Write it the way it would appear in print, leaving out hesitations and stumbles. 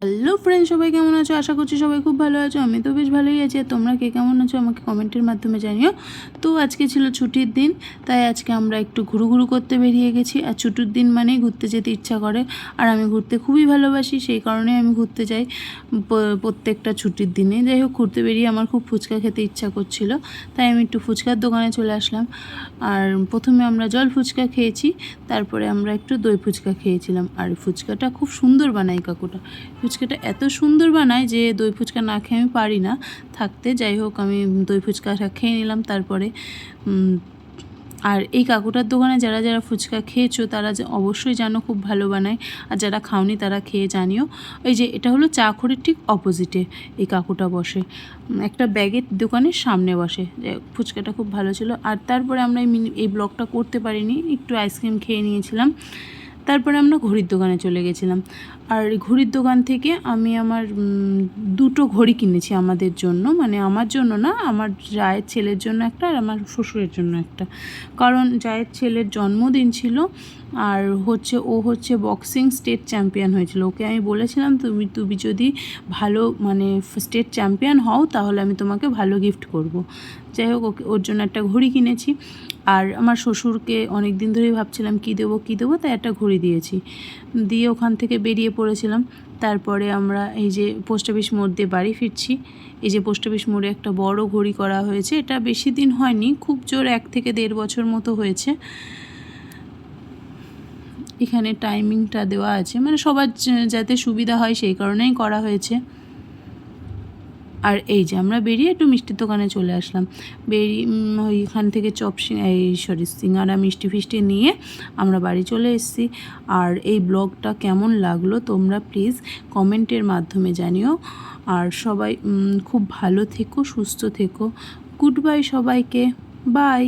Hello friend, সবাই কেমন আছো? আশা করছি সবাই খুব ভালো আছো। আমি তো বেশ ভালোই আছি। আর তোমরা কে কেমন আছো আমাকে কমেন্টের মাধ্যমে জানিও। তো আজকে ছিল ছুটির দিন, তাই আজকে আমরা একটু ঘুরু করতে বেরিয়ে গেছি। আর ছুটির দিন মানেই ঘুরতে যেতে ইচ্ছা করে, আর আমি ঘুরতে খুবই ভালোবাসি, সেই কারণেই আমি ঘুরতে যাই প্রত্যেকটা ছুটির দিনে। যাই হোক, ঘুরতে বেরিয়ে আমার খুব ফুচকা খেতে ইচ্ছা করছিল, তাই আমি একটু ফুচকার দোকানে চলে আসলাম। আর প্রথমে আমরা জল ফুচকা খেয়েছি, তারপরে আমরা একটু দই ফুচকা খেয়েছিলাম। আর ফুচকাটা খুব সুন্দর বানায় কাকুটা। ফুচকাটা এত সুন্দর বানায় যে দই ফুচকা না খেয়ে আমি পারি না থাকতে। যাই হোক, আমি দই ফুচকাটা খেয়ে নিলাম। তারপরে আর এই কাকুটার দোকানে যারা যারা ফুচকা খেয়েছো তারা অবশ্যই জানো খুব ভালো বানায়, আর যারা খাওনি তারা খেয়ে জানিও। এই যে এটা হলো চাখড়ির ঠিক অপোজিটে এই কাকুটা বসে, একটা ব্যাগের দোকানের সামনে বসে। ফুচকাটা খুব ভালো ছিল। আর তারপরে আমরা এই ব্লগটা করতে পারিনি, একটু আইসক্রিম খেয়ে নিয়েছিলাম। তারপরে আমরা ঘড়ির দোকানে চলে গেছিলাম। আর ঘড়ির দোকান থেকে আমি আমার দুটো ঘড়ি কিনেছি আমাদের জন্য, মানে আমার জন্য না, আমার জায়ের ছেলের জন্য একটা আর আমার শ্বশুরের জন্য একটা। কারণ জায়ের ছেলের জন্মদিন ছিল, আর ও হচ্ছে বক্সিং স্টেট চ্যাম্পিয়ন হয়েছিল। ওকে আমি বলেছিলাম তুমি যদি ভালো মানে স্টেট চ্যাম্পিয়ন হও তাহলে আমি তোমাকে ভালো গিফট করব। যাই হোক, ওর জন্য একটা ঘড়ি কিনেছি। আর আমার শ্বশুরকে অনেক দিন ধরেই ভাবছিলাম কী দেবো, তাই একটা ঘড়ি দিয়েছি। দিয়ে ওখান থেকে বেরিয়ে পড়েছিলাম। তারপরে আমরা এই যে পোস্ট অফিস মোড় দিয়ে বাড়ি ফিরছি। এই যে পোস্ট অফিস মোড়ে একটা বড় ঘড়ি করা হয়েছে, এটা বেশি দিন হয়নি, খুব জোর 1 থেকে 1.5 বছর মতো হয়েছে। এখানে টাইমিংটা দেওয়া আছে, মানে সবার যাতে সুবিধা হয় সেই কারণেই করা হয়েছে। আর এই যে আমরা বেরিয়ে একটু মিষ্টির দোকানে চলে আসলাম। ওইখান থেকে সিঙ্গারা মিষ্টি ফিষ্টি নিয়ে আমরা বাড়ি চলে এসেছি। আর এই ব্লগটা কেমন লাগলো তোমরা প্লিজ কমেন্টের মাধ্যমে জানিও। আর সবাই খুব ভালো থেকো, সুস্থ থেকো। গুড বাই সবাইকে, বাই।